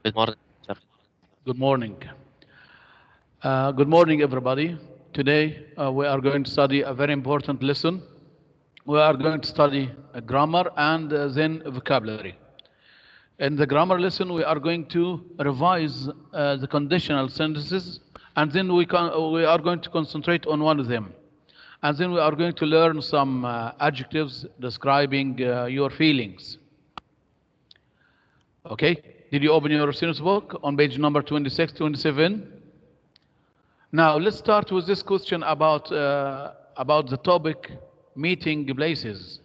Good morning, sir. Good morning. Good morning, everybody. Today, we are going to study a very important lesson. We are going to study grammar and then vocabulary. In the grammar lesson, we are going to revise the conditional sentences, and then we are going to concentrate on one of them. And then we are going to learn some adjectives describing your feelings. Okay? Did you open your student's book on page number 26, 27? Now, let's start with this question about the topic meeting places.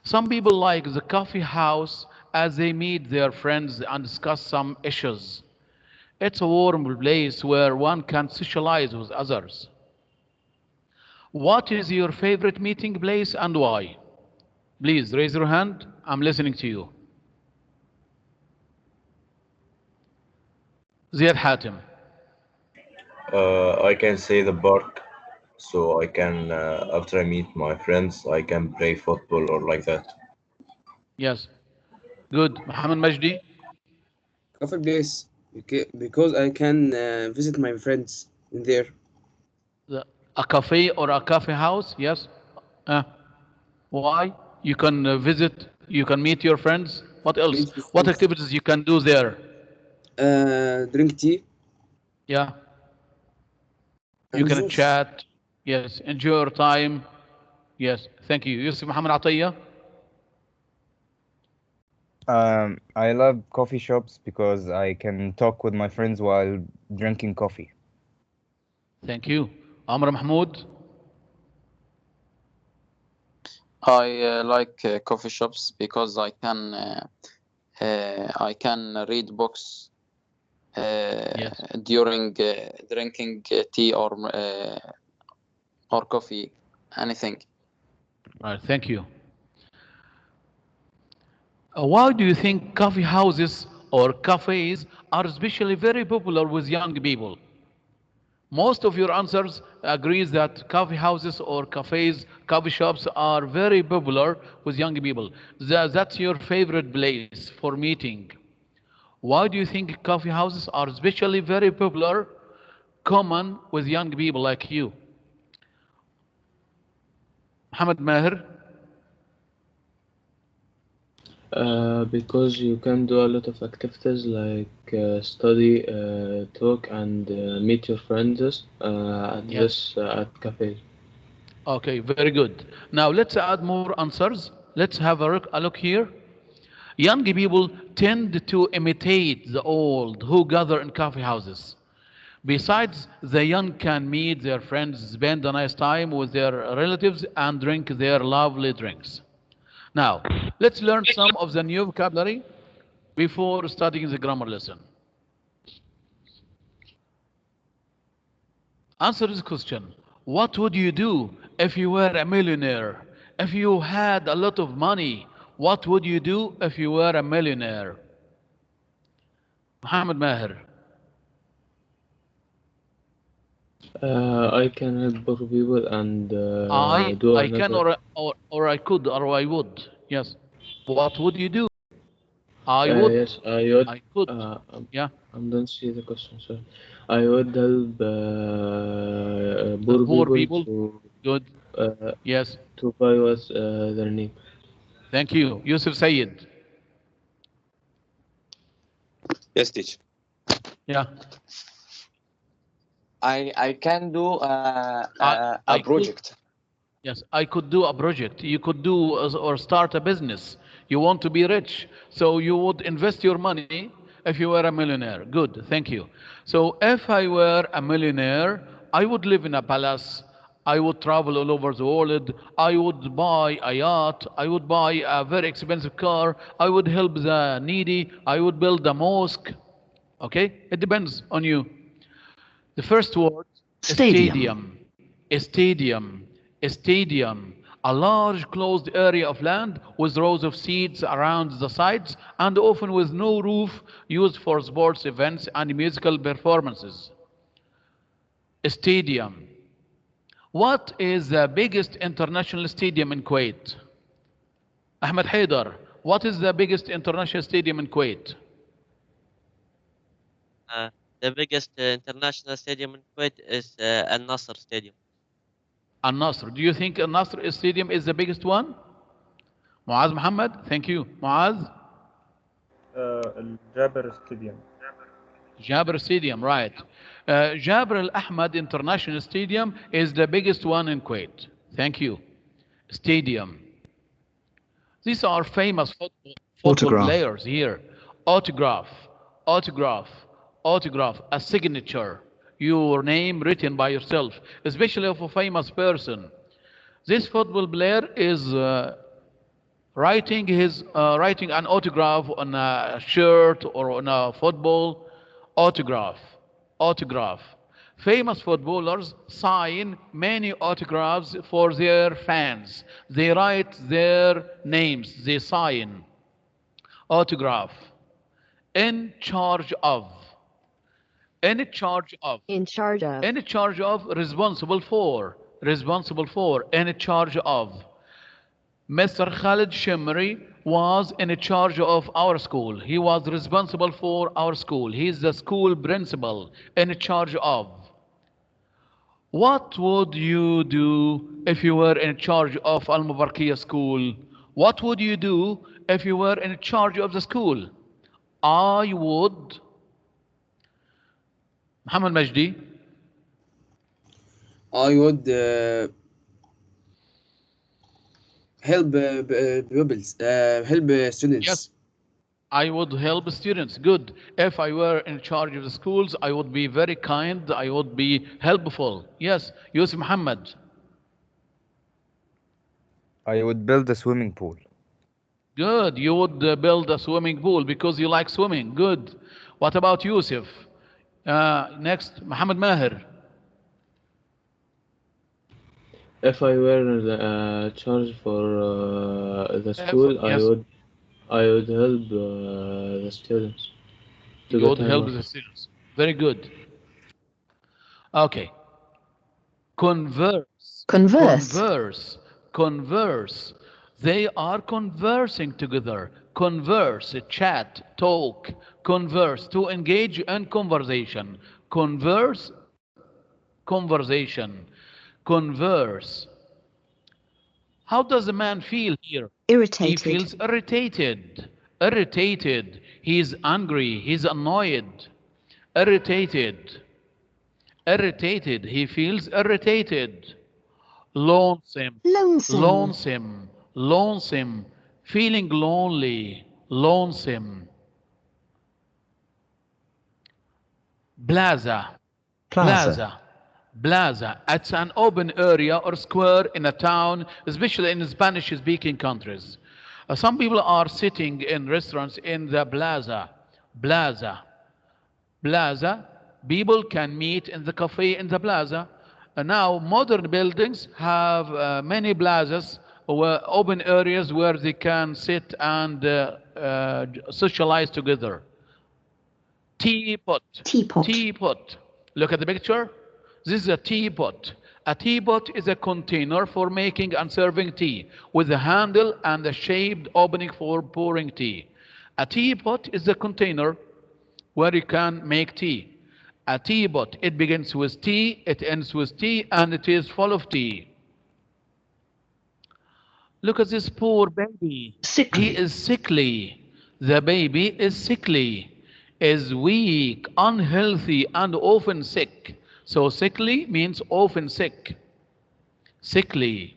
Some people like the coffee house as they meet their friends and discuss some issues. It's a warm place where one can socialize with others. What is your favorite meeting place and why? Please raise your hand. I'm listening to you. Ziad Hatim. I can say the park, so I can, after I meet my friends, I can play football or like that. Yes. Good. Mohammed Majdi. Coffee place because I can visit my friends in there. A cafe or a coffee house? Yes. Uh, why? You can visit, you can meet your friends. What else? Meet your What friends. activities you can do there? Drink tea Yeah. You and can juice. chat. Yes. Enjoy your time. Yes. Thank you. Yusuf Muhammad Atiyah. I love coffee shops because I can talk with my friends while drinking coffee. Thank you. Amr Mahmoud. I like coffee shops because I can read books Yes. during drinking tea or coffee, anything. Right. Thank you. Why do you think coffee houses or cafes are especially very popular with young people? Most of your answers agrees that coffee houses or cafes, coffee shops are very popular with young people. That's your favorite place for meeting. Why do you think coffee houses are especially very popular, common with young people like you? Mohammed Maher. Because you can do a lot of activities like study, talk, and meet your friends at Yes. at cafes. Okay, very good. Now let's add more answers. Let's have a look here. Young people tend to imitate the old who gather in coffee houses. Besides, the young can meet their friends, spend a nice time with their relatives, and drink their lovely drinks. Now, let's learn some of the new vocabulary before studying the grammar lesson. Answer this question. What would you do if you were a millionaire? If you had a lot of money, what would you do if you were a millionaire? Muhammad Maher. I can help poor people and do I can another. or I could or I would. Yes. What would you do? I would. Yes, I would. I could. Yeah. I don't see the question. Sorry. I would help poor Poor people people. Good. uh, Yes. to buy what their need. Thank you. Yusuf Sayed. Yes, teacher. Yeah. I can do I a could. project. Yes, I could do a project. You could do or start a business. You want to be rich, so you would invest your money if you were a millionaire. Good, thank you. So if I were a millionaire, I would live in a palace. I would travel all over the world. I would buy a yacht. I would buy a very expensive car. I would help the needy. I would build a mosque. Okay? It depends on you. The first word, stadium. A stadium. A stadium. A large closed area of land with rows of seats around the sides and often with no roof used for sports events and musical performances. A stadium. What is the biggest international stadium in Kuwait? Ahmed Haidar, what is the biggest international stadium in Kuwait? The biggest international stadium in Kuwait is Al Nasser Stadium. Al Nasr. Do you think Al Nasr Stadium is the biggest one? Muaz Muhammad, thank you. Muaz? الجابر ستاديوم. Jabir Stadium, right. Jabir Al Ahmad International Stadium is the biggest one in Kuwait. Thank you. Stadium. These are famous football players here. Autograph, autograph, autograph, a signature, your name written by yourself, especially of a famous person. This football player is writing an autograph on a shirt or on a football. Autograph. Famous footballers sign many autographs for their fans. They write their names, they sign. Autograph. In charge of. In charge of. In charge of. In charge of, responsible for. Responsible for. In charge of. Mr. Khalid Shimri was in charge of our school. He was responsible for our school. He is the school principal in charge of. What would you do if you were in charge of Al Mubarakiyah school? What would you do if you were in charge of the school? I would. Muhammad Majdi. I would help pupils, help students. Yes. I would help students. Good. If I were in charge of the schools, I would be very kind. I would be helpful. Yes. Yusuf Muhammad. I would build a swimming pool. Good. You would build a swimming pool because you like swimming. Good. What about Yusuf? Next, Muhammad Mahir. If I were in charge for the school, yes. I would help the students. You would help the students. Very good. Okay. Converse. They are conversing together. Converse, chat, talk, converse, to engage in conversation. Converse, conversation. Converse. How does the man feel here? Irritated. He feels irritated. Irritated. He's angry. He's annoyed. Irritated. Irritated. He feels irritated. Lonesome. Lonesome. Lonesome. Feeling lonely. Lonesome. Plaza. Plaza. Plaza. It's an open area or square in a town, especially in Spanish-speaking countries. Some people are sitting in restaurants in the plaza. Plaza. Plaza. People can meet in the cafe in the plaza. Now, modern buildings have many plazas, open areas where they can sit and socialize together. Teapot. Teapot. Look at the picture. This is a teapot. A teapot is a container for making and serving tea with a handle and a shaped opening for pouring tea. A teapot is a container where you can make tea. A teapot, it begins with tea, it ends with tea, and it is full of tea. Look at this poor baby. Sickly. He is sickly. The baby is sickly, is weak, unhealthy, and often sick. So sickly means often sick. Sickly.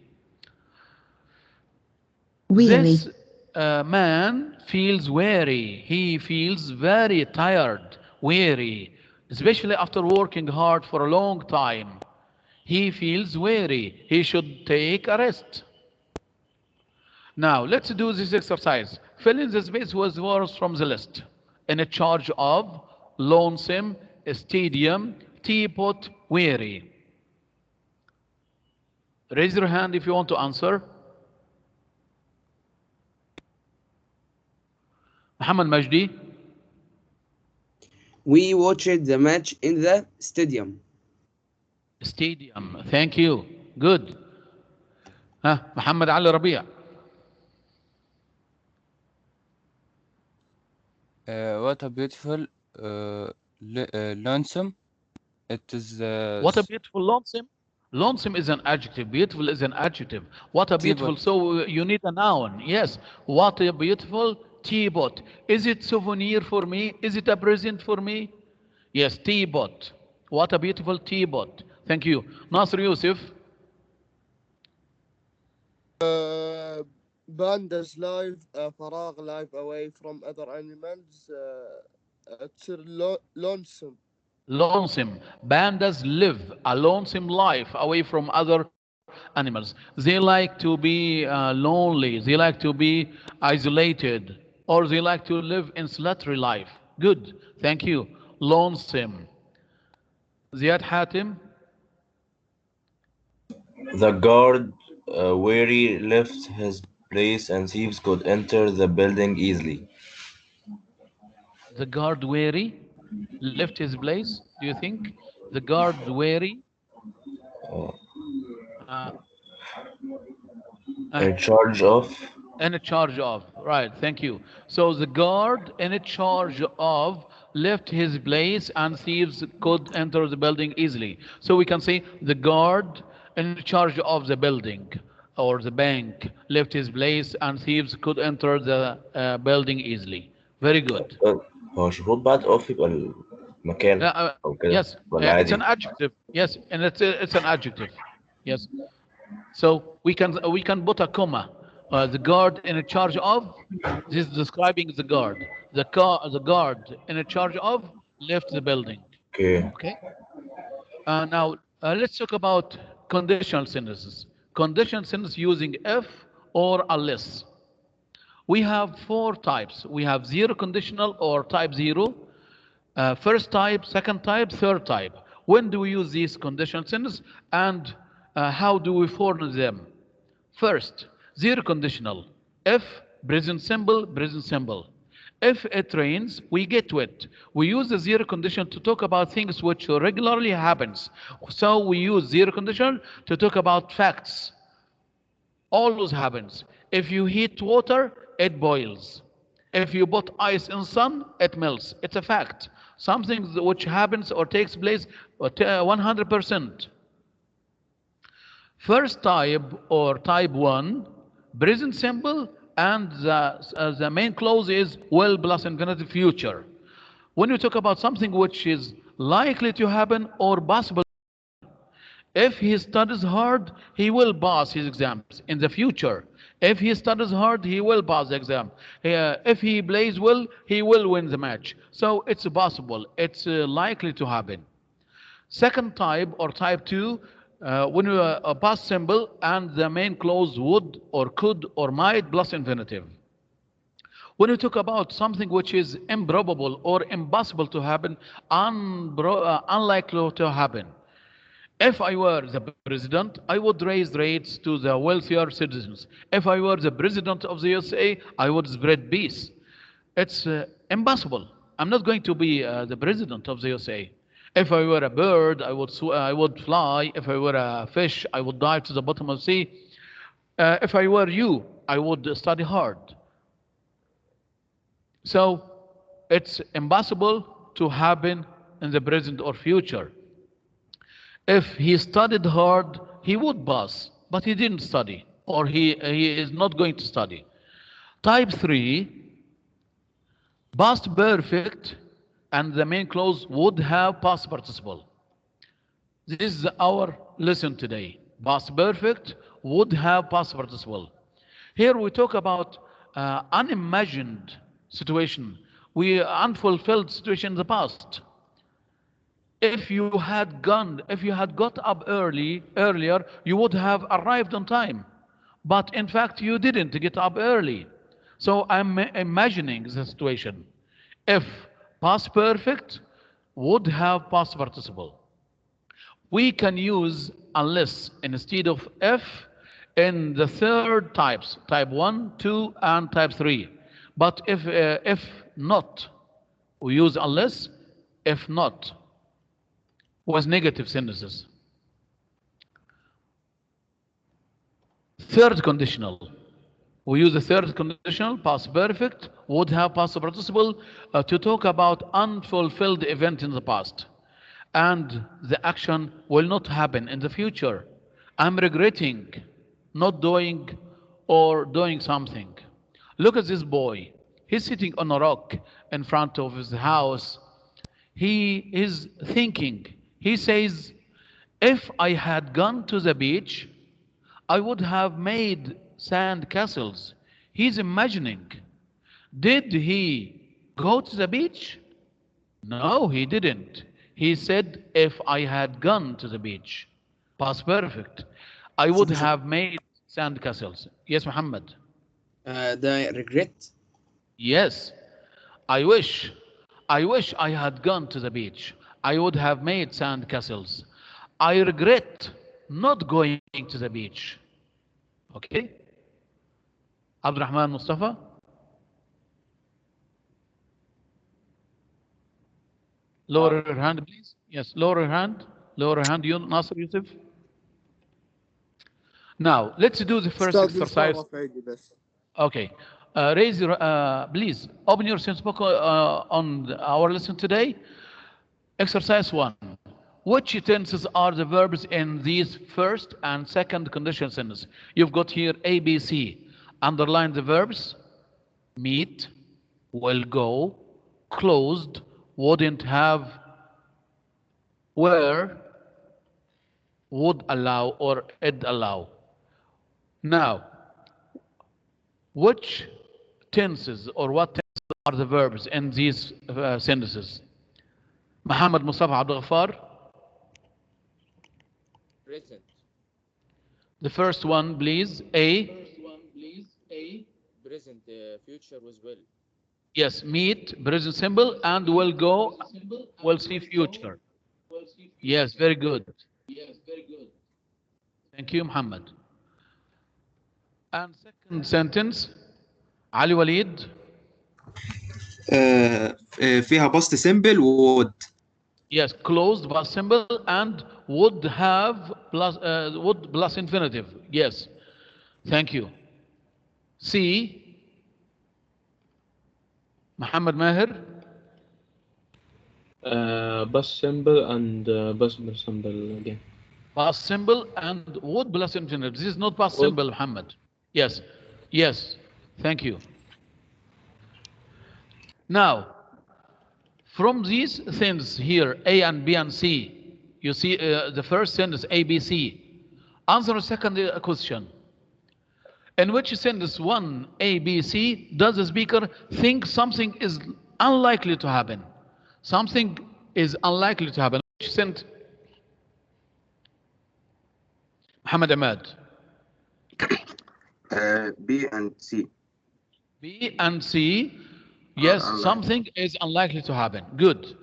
Weary. This man feels weary. He feels very tired, weary, especially after working hard for a long time. He feels weary. He should take a rest. Now, let's do this exercise. Fill in the space with words from the list. In charge of, lonesome, stadium, teapot, weary. Raise your hand if you want to answer. Muhammad Majdi. We watched the match in the stadium. Stadium. Thank you. Good. Muhammad Ali Rabia. What a beautiful lonesome. It is What a beautiful lonesome. Lonesome is an adjective. Beautiful is an adjective. What a beautiful. teapot. So you need a noun. Yes. What a beautiful teapot. Is it souvenir for me? Is it a present for me? Yes, teapot. What a beautiful teapot. Thank you. Nasr Yusuf. Pandas live فراغ live away from other animals. It's lonesome. Lonesome. Pandas live a lonesome life away from other animals. They like to be lonely. They like to be isolated. Or they like to live in solitary life. Good. Thank you. Lonesome. Ziad Hatim. The guard weary left his place and thieves could enter the building easily. The guard wary left his place. Do you think? The guard wary. Uh, Uh, in charge of. in charge of. Right, thank you. So the guard in charge of left his place and thieves could enter the building easily. So we can say the guard in charge of the building or the bank left his place and thieves could enter the building easily. Very good. هو مش المفروض بعد اوف يبقى المكان او كده Yes, ولا it's an عادي؟ adjective. Yes, and it's an adjective. Yes. So we can put a comma. The guard in charge of. This is describing the guard. The guard in charge of left the building. Okay. Okay. Now let's talk about conditional sentences. Conditional sentences using if or unless. We have four types. We have zero conditional or type zero. First type, second type, third type. When do we use these conditional sentences and how do we form them? First, zero conditional. If, present simple, present simple. If it rains, we get wet. We use the zero condition to talk about things which regularly happens. So we use zero condition to talk about facts. Always happens. If you heat water, it boils. If you put ice in sun, it melts. It's a fact. Something which happens or takes place 100%. First type or type 1, present simple, and the main clause is will plus infinitive future. When you talk about something which is likely to happen or possible, if he studies hard, he will pass his exams in the future. If he studies hard, he will pass the exam. If he plays well, he will win the match. So it's possible. It's likely to happen. Second type or type 2, when you a past simple and the main clause would or could or might plus infinitive. When you talk about something which is improbable or impossible to happen, unlikely to happen. If I were the president, I would raise rates to the wealthier citizens. If I were the president of the USA, I would spread peace. It's impossible. I'm not going to be the president of the USA. If I were a bird, I would fly. If I were a fish, I would dive to the bottom of the sea. If I were you, I would study hard. So it's impossible to happen in the present or future. If he studied hard, he would pass, but he didn't study, or he is not going to study. Type 3, past perfect, and the main clause would have past participle. This is our lesson today. Past perfect would have past participle. Here we talk about unimagined situation, unfulfilled situation in the past. If you had got up earlier, you would have arrived on time. But in fact, you didn't get up early. So I'm imagining the situation. If past perfect would have past participle. We can use unless instead of if in the third types, type 1, 2, and type 3. But if not, we use unless, if not, was negative sentences. Third conditional. We use the third conditional, past perfect, would have, past participle, to talk about unfulfilled event in the past. And the action will not happen in the future. I'm regretting not doing or doing something. Look at this boy. He's sitting on a rock in front of his house. He is thinking. He says, if I had gone to the beach, I would have made sand castles. He's imagining. Did he go to the beach? No, he didn't. He said, if I had gone to the beach. Past perfect. I would have made sand castles. Yes, Muhammad. The regret. Yes. I wish I had gone to the beach. I would have made sand castles. I regret not going to the beach. Okay? Abdurrahman Mustafa? Lower your hand, please. Yes, lower your hand. Lower your hand, you, Nasser Yusuf. Now, let's do the first أستاذ exercise. مصطفى فايدي بس. Okay. Raise your, please, open your sense book on our lesson today. Exercise 1. Which tenses are the verbs in these first and second conditional sentences? You've got here A, B, C. Underline the verbs. Meet, will go, closed, wouldn't have, were, would allow, or id allow. Now, which tenses or what tenses are the verbs in these sentences? Muhammad Mustafa Abdul Ghaffar. Present. The first one, please. A. Present. Future was well. Yes, meet, present simple, and will go, will see future. Yes, very good. Thank you, Muhammad. And second sentence, Ali Walid. فيها past simple و would. Yes, closed past simple and would have plus would plus infinitive. Yes, thank you. C. Muhammad Maher. Past simple and past simple again. Past simple and would plus infinitive. This is not past simple, Muhammad. Yes, yes, thank you. Now, from these things here, A and B and C, you see the first sentence, A, B, C. Answer the second question. In which sentence 1, A, B, C, does the speaker think something is unlikely to happen? Something is unlikely to happen. Which sentence? Muhammad Ahmad. B and C. B and C. Yes, something is unlikely to happen. Good.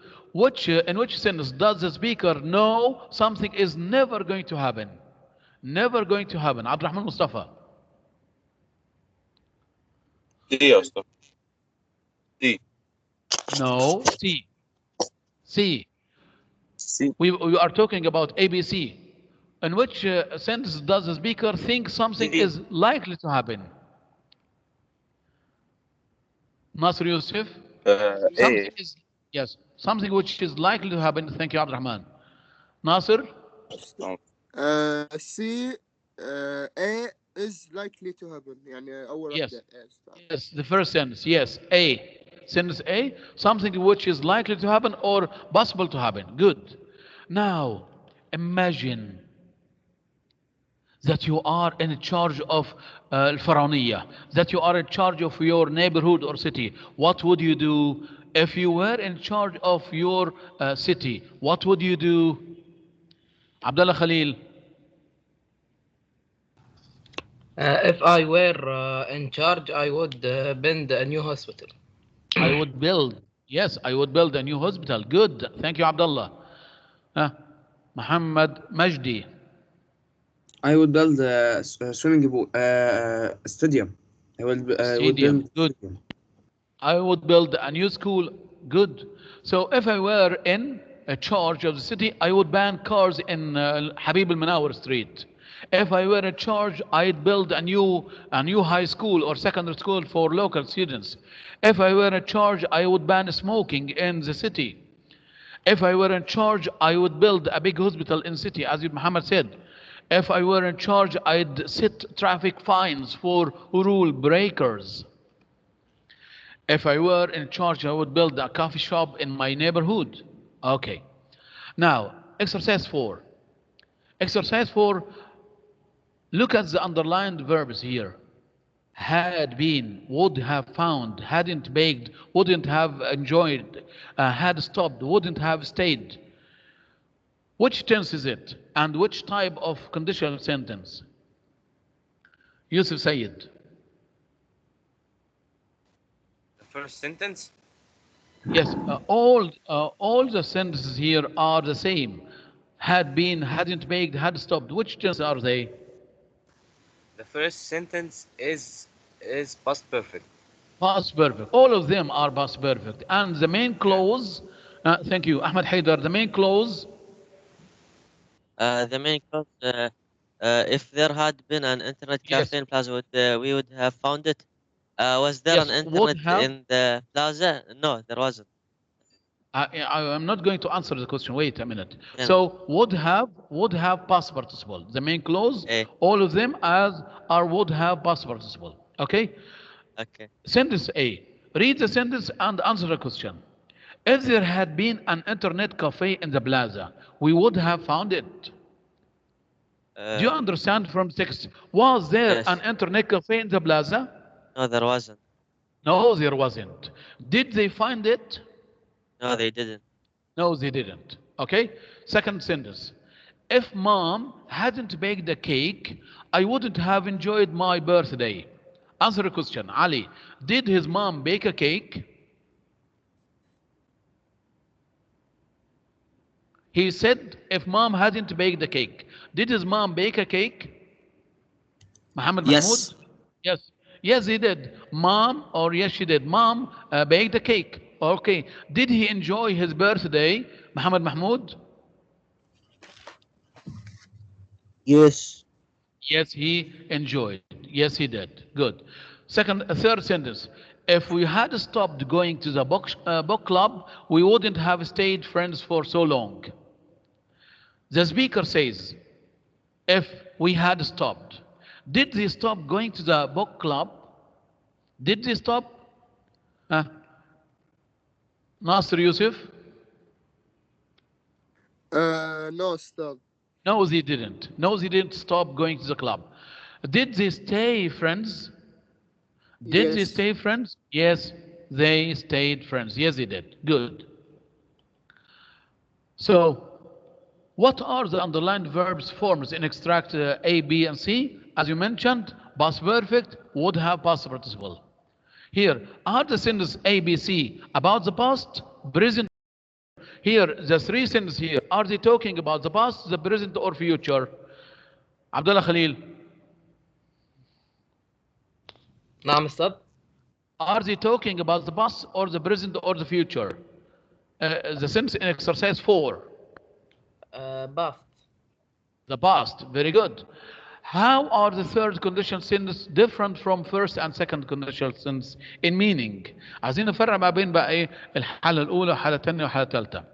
In which sentence does the speaker know something is never going to happen? Never going to happen. Abdurrahman Mustafa. D, يا أستاذ. D. No, C. C. C. We are talking about ABC. In which sentence does the speaker think something is likely to happen? Nasr Yusuf. Something is, yes, something which is likely to happen. Thank you, Abdurrahman. Nasr. C. A is likely to happen. يعني أول Yes. واحدة. Yes, the first sentence. Yes, A. Sentence A, something which is likely to happen or possible to happen. Good. Now, imagine that you are in charge of Al-Faraniyya, that you are in charge of your neighborhood or city. What would you do if you were in charge of your city? What would you do? Abdullah Khalil. If I were in charge, I would build a new hospital. I would build, yes, I would build a new hospital. Good. Thank you, Abdullah. Muhammad Majdi. I would build a swimming pool, stadium. I would Stadium. Good. Stadium. I would build a new school. Good. So if I were in charge of the city, I would ban cars in Habib al-Manawar Street. If I were in charge, I'd build a new high school or secondary school for local students. If I were in charge, I would ban smoking in the city. If I were in charge, I would build a big hospital in the city, as Muhammad said. If I were in charge, I'd set traffic fines for rule breakers. If I were in charge, I would build a coffee shop in my neighborhood. Okay. Now, exercise 4. Exercise 4, look at the underlined verbs here. Had been, would have found, hadn't baked, wouldn't have enjoyed, had stopped, wouldn't have stayed. Which tense is it? And which type of conditional sentence? Yusuf Sayyid. The first sentence? Yes, all the sentences here are the same. Had been, hadn't baked, had stopped. Which tense are they? The first sentence is past perfect. Past perfect. All of them are past perfect. And the main clause, thank you, Ahmed Haidar, the main clause. The main clause, if there had been an internet cafe in Plaza, we would have found it. Was there an internet in the plaza? No, there wasn't. I'm not going to answer the question. Wait a minute. Yeah. So would have past participle. The main clause, all of them are would have past participle. Okay? Okay. Sentence A. Read the sentence and answer the question. If there had been an internet cafe in the plaza, we would have found it. Do you understand from text? Was there an internet cafe in the plaza? No, there wasn't. No, there wasn't. Did they find it? No, they didn't. No, they didn't. Okay? Second sentence. If mom hadn't baked a cake, I wouldn't have enjoyed my birthday. Answer the question. Ali, did his mom bake a cake? He said if mom hadn't baked the cake. Did his mom bake a cake? Muhammad Yes. Mahmoud? Yes. Yes, he did. Mom, or yes, she did. Mom baked a cake. Okay. Did he enjoy his birthday? Muhammad Mahmoud? Yes. Yes, he enjoyed. Yes, he did. Good. Third sentence. If we had stopped going to the book club, we wouldn't have stayed friends for so long. The speaker says, if we had stopped. Did they stop going to the book club? Did they stop? Nasser Yusuf? No, stop. No, they didn't. No, they didn't stop going to the club. Did they stay friends? Did they stay friends? Yes, they stayed friends. Yes, they did. Good. So, what are the underlined verbs forms in extract A, B, and C? As you mentioned, past perfect would have past participle. Here, are the sentences A, B, C about the past, present? Here, the three sentences here, are they talking about the past, the present, or future? Abdullah Khalil. نعم أستاذ. Are they talking about the past or the present or the future? The sentence in exercise 4. Past. The past. Very good. How are the third conditional sentence different from first and second conditional sentence in meaning? عايزين نفرق ما بين بقى ايه الحالة الأولى والحالة الثانية والحالة الثالثة.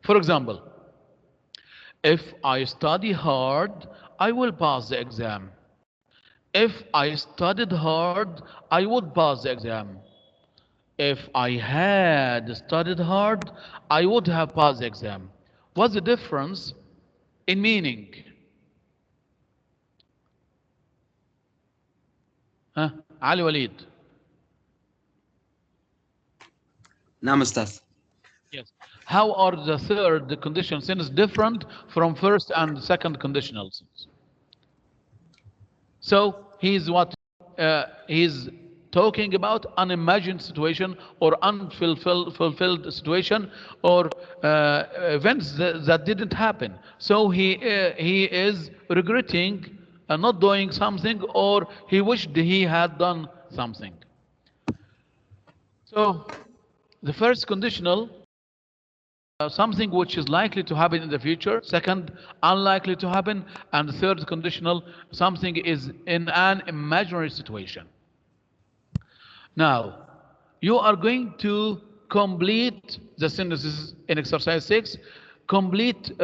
For example, if I study hard, I will pass the exam. If I studied hard, I would pass the exam. If I had studied hard, I would have passed the exam. What's the difference in meaning? Ali Walid. نعم أستاذ. Yes. How are the third conditional sentence different from first and second conditional sentence? So he's he's talking about unimagined situation or unfulfilled situation or events that didn't happen. So he is regretting not doing something, or he wished he had done something. So the first conditional something which is likely to happen in the future. Second, unlikely to happen. And third, conditional, something is in an imaginary situation. Now, you are going to complete the sentences in exercise 6. Complete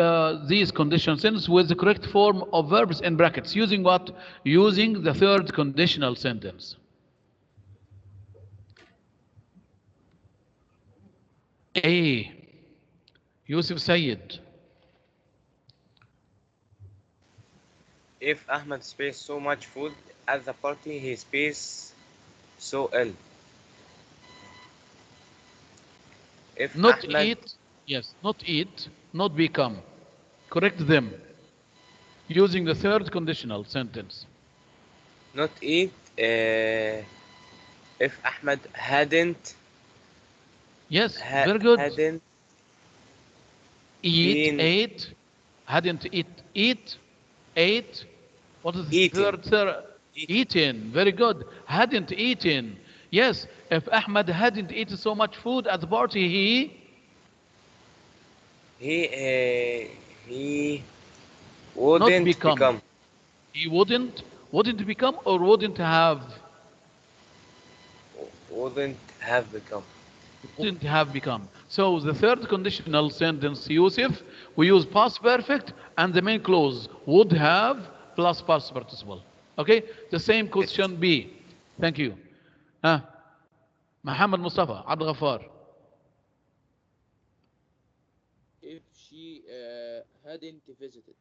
these conditional sentences with the correct form of verbs in brackets. Using what? Using the third conditional sentence. A. Yusuf Sayyid. If Ahmed space so much food at the party, he space so ill. If Not Ahmed eat, yes, not eat, not become. Correct them. Using the third conditional sentence. not eat, if Ahmed hadn't Yes, very good. hadn't Eat, been ate, hadn't eat, ate. What is the eating, third? Eaten. Very good. Hadn't eaten. Yes, if Ahmed hadn't eaten so much food at the party, he not wouldn't become. become. He wouldn't become or wouldn't have. Wouldn't have become. Wouldn't have become. So the third conditional sentence, Yusuf, we use past perfect and the main clause would have plus past participle. Okay, the same question B. Thank you. Muhammad Mustafa Abdul Ghaffar. If she hadn't visited.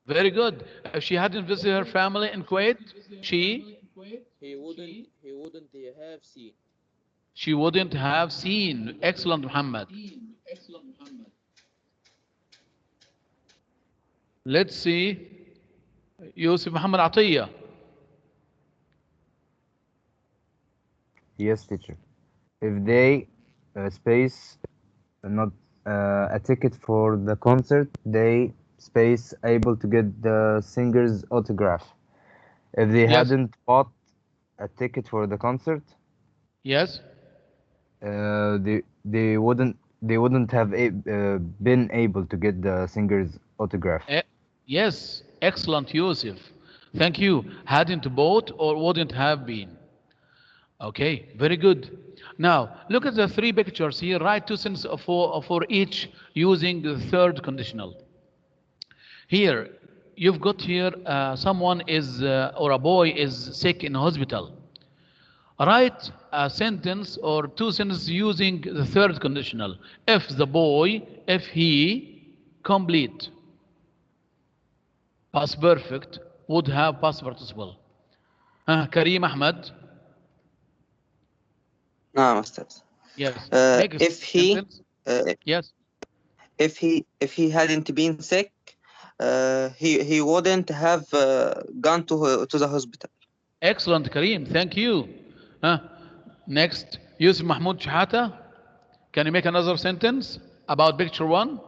Very good. If she hadn't visited her family in Kuwait, He wouldn't have seen. she wouldn't have seen. Excellent, Muhammad. Let's see. Yusuf Muhammad Atiyah. Yes, teacher. If they space not a ticket for the concert, they space able to get the singer's autograph. If they Yes. hadn't bought a ticket for the concert, Yes. they wouldn't have been able to get the singer's autograph. Yes. Excellent, Yusuf. Thank you. Hadn't bought or wouldn't have been. Okay, very good. Now, look at the three pictures here. Write two sentences for each using the third conditional. Here, you've got here someone is, or a boy is sick in a hospital. Write a sentence or two sentences using the third conditional. If the boy, if he, complete. Past perfect, would have past participle. Kareem Ahmed. نعم أستاذ. Yes. If he yes. If he hadn't been sick, he wouldn't have gone to the hospital. Excellent, Kareem. Thank you. Next, Yusuf Mahmoud Shahata. Can you make another sentence about picture 1?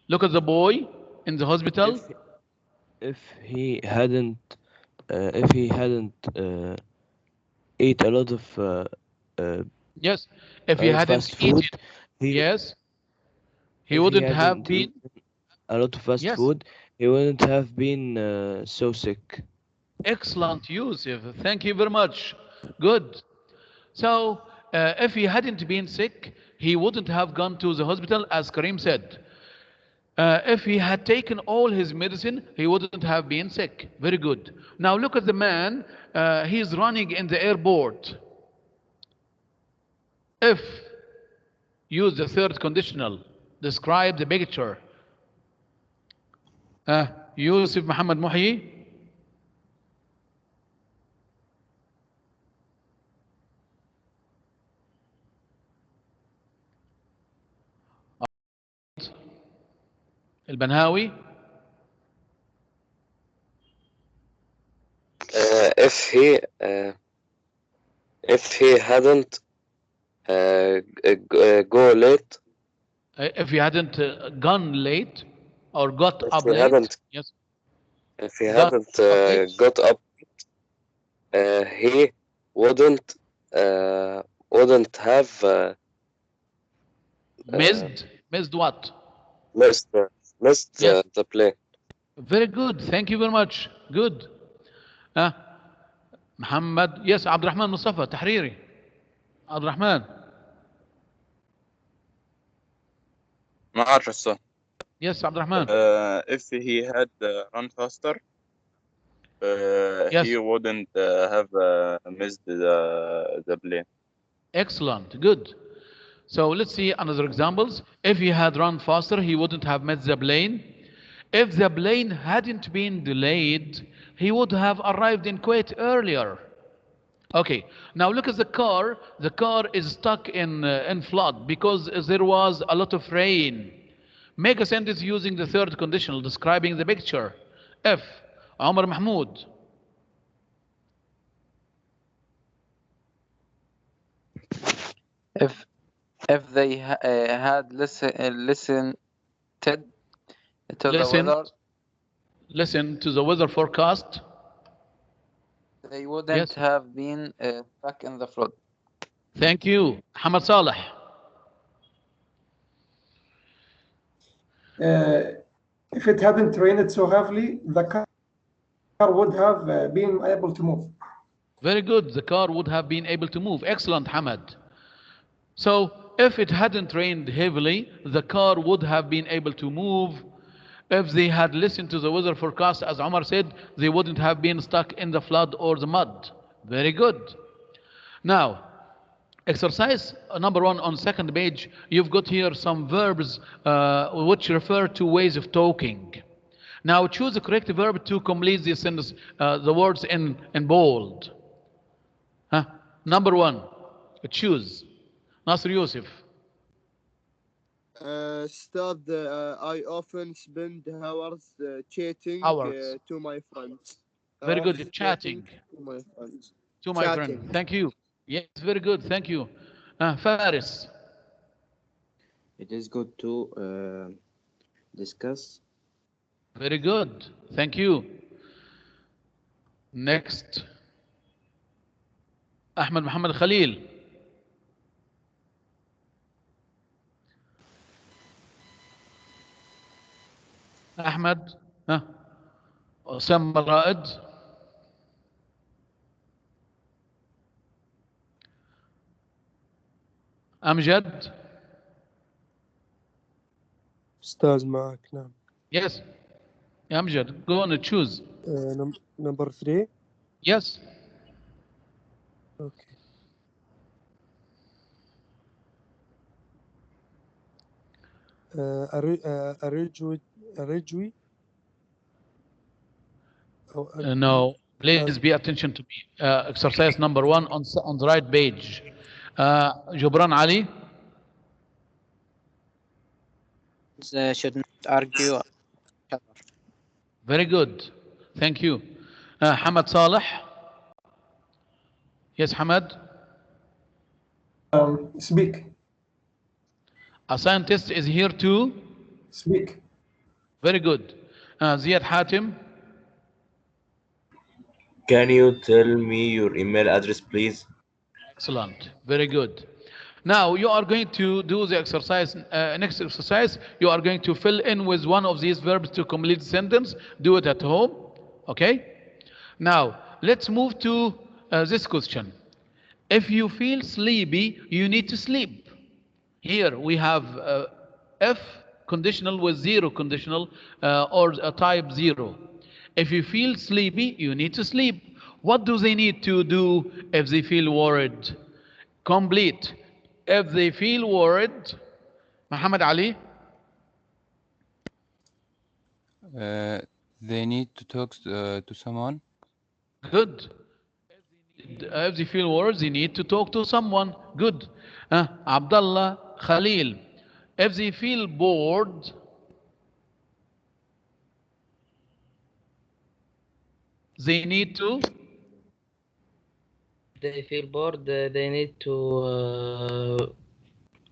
Look at the boy in the hospital. If he hadn't ate a lot of yes, if he hadn't fast food, yes, he wouldn't have been a lot of fast food. He wouldn't have been so sick. Excellent, Yusuf. Thank you very much. Good. So, if he hadn't been sick, he wouldn't have gone to the hospital, as Kareem said. If he had taken all his medicine, he wouldn't have been sick. Very good. Now look at the man. He's running in the airport. If, use the third conditional. Describe the picture. Yusuf Muhammad Muhyi. البنهاوي. If he hadn't go late. If he hadn't gone late or got up late. Yes. If he hadn't got up, he wouldn't have Missed what? Missed Yes. the plane. Very good. Thank you very much. Good. محمد. Yes, عبد الرحمن مصطفى تحريري. عبد الرحمن. ما أعرف السؤال. Yes, عبد الرحمن. If he had run faster, Yes. he wouldn't have missed the plane. Excellent. Good. So let's see another examples. If he had run faster, he wouldn't have missed the plane. If the plane hadn't been delayed, he would have arrived in Kuwait earlier. Okay, now look at the car. The car is stuck in flood because there was a lot of rain. Make a sentence using the third conditional describing the picture. If Omar Mahmoud. If they had listened to the weather, listen to the weather forecast, they wouldn't have been stuck in the flood. Thank you. Hamad Saleh. If it hadn't rained so heavily, the car would have been able to move. Very good. The car would have been able to move. Excellent, Hamad. So, if it hadn't rained heavily, the car would have been able to move. If they had listened to the weather forecast, as Omar said, they wouldn't have been stuck in the flood or the mud. Very good. Now, exercise number 1 on second page, you've got here some verbs which refer to ways of talking. Now choose the correct verb to complete the sentence, the words in bold. Number 1, choose. Nasr Yusuf. Ustad, I often spend hours chatting to my friends. Very good, chatting. To my friends. To my friend. Thank you. Yes, very good. Thank you. Faris. It is good to discuss. Very good. Thank you. Next. Ahmed Muhammad Khalil. أحمد أسامة رائد. أمجد. أستاذ معك نعم. Yes. أمجد, go on and choose. Number 3. Yes. Okay. Arejui? No, please be attention to me. Exercise number 1 on the right page. Jubran Ali. They should not argue. Very good. Thank you. Hamad Saleh. Yes, Hamad. Speak. A scientist is here to speak. Very good. Ziad Hatim. Can you tell me your email address, please? Excellent. Very good. Now you are going to do the exercise. Next exercise, you are going to fill in with one of these verbs to complete the sentence. Do it at home. Okay? Now, let's move to this question. If you feel sleepy, you need to sleep. Here we have if conditional with 0 conditional or type 0. If you feel sleepy, you need to sleep. What do they need to do if they feel worried? Complete. If they feel worried, Muhammad Ali? They need to talk to someone. Good. If they feel worried, they need to talk to someone. Good. Abdullah Khalil. If they feel bored, they need to? They feel bored, they need to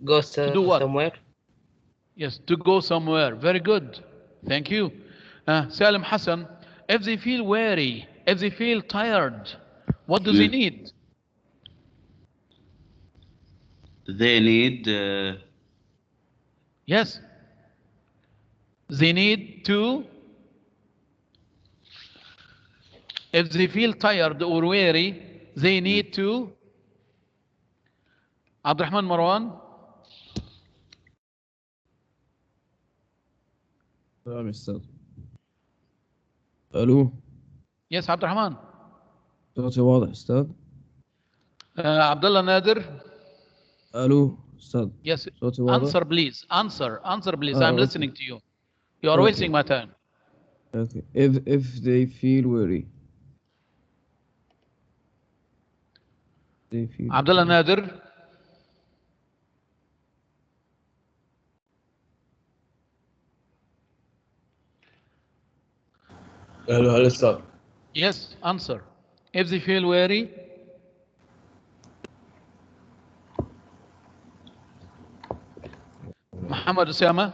go do what? somewhere. Yes, to go somewhere. Very good. Thank you. Salim Hassan, if they feel weary, if they feel tired, what do they need? They need Yes. They need to, if they feel tired or weary, they need to. عبد الرحمن مروان. تمام يا أستاذ. ألو. Yes عبد الرحمن. صوتي واضح أستاذ. عبد الله نادر. ألو أستاذ. Yes. صوتي واضح. Answer please. Answer please. I'm listening to you. You are wasting my time. Okay. If they feel weary. They feel. عبد الله نادر. هلا أستاذ. Yes, answer. If they feel weary. محمد أسامة.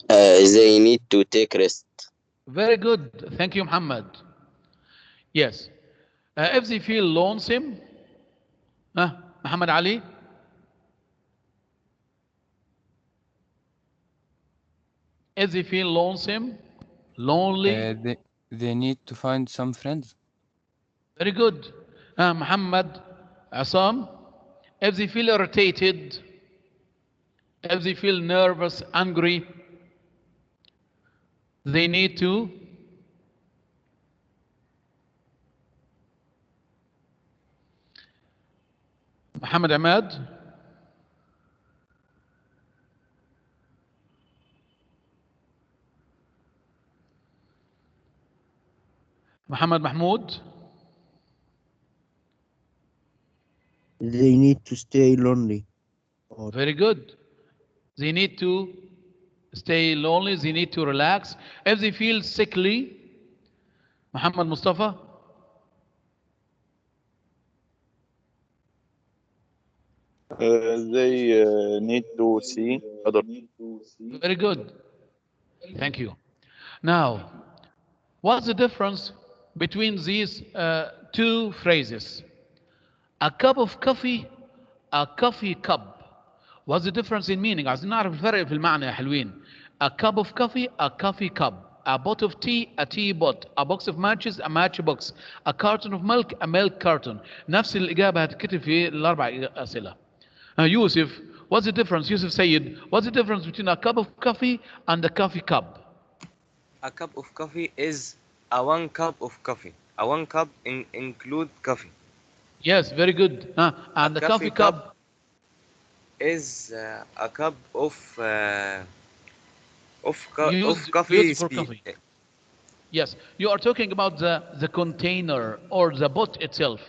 They need to take rest. Very good. Thank you, Muhammad. Yes. If they feel lonesome. Muhammad Ali. If they feel lonesome, lonely. They need to find some friends. Very good. Muhammad Asam. If they feel irritated, if they feel nervous, angry, they need to. Muhammad Ahmad. Muhammad Mahmoud. They need to stay lonely. Very good. They need to stay lonely. They need to relax. If they feel sickly. Muhammad Mustafa. They need to see other. Very good. Thank you. Now, what's the difference between these two phrases? A cup of coffee, a coffee cup. What's the difference in meaning? عايزين نعرف الفرق في المعنى يا حلوين. A cup of coffee, a coffee cup. A pot of tea, a tea pot. A box of matches, a match box. A carton of milk, a milk carton. نفس الإجابة هتكتب في الأربع أسئلة. Yusuf, what's the difference? Yusuf Sayyid, what's the difference between a cup of coffee and a coffee cup? A cup of coffee is a 1 cup of coffee. A 1 cup include coffee. Yes, very good. And the coffee cup is a cup of coffee. For coffee. Yes, you are talking about the container or the pot itself.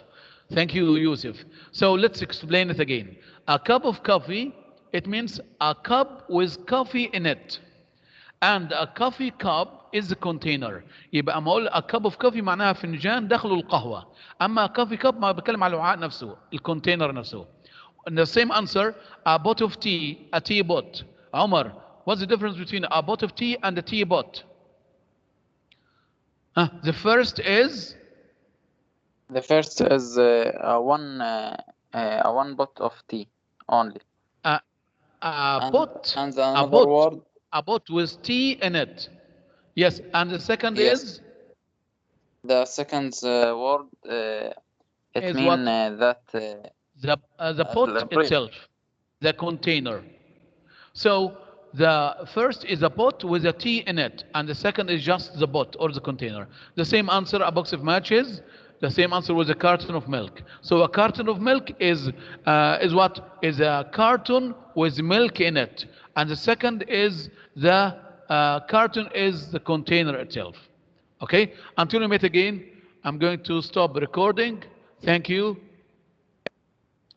Thank you, Yusuf. So let's explain it again. A cup of coffee, it means a cup with coffee in it. And a coffee cup is the container. يبقى أما أقول a cup of coffee معناها فنجان داخله القهوة. أما a coffee cup ما بتكلم على الوعاء نفسه، الكونتينر نفسه. And the same answer, a pot of tea, a tea pot. Omar, what's the difference between a pot of tea and a tea pot? The first is? The first is a one pot of tea only. A pot. And another word. A pot with tea in it. Yes, and the second is? The second word, it means that... the pot itself, the container. So the first is a pot with a tea in it, and the second is just the pot or the container. The same answer, a box of matches. The same answer was a carton of milk. So a carton of milk is what? Is a carton with milk in it. And the second is the carton is the container itself. Okay? Until we meet again, I'm going to stop recording. Thank you.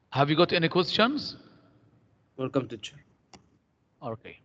Have you got any questions? Welcome, teacher. Okay.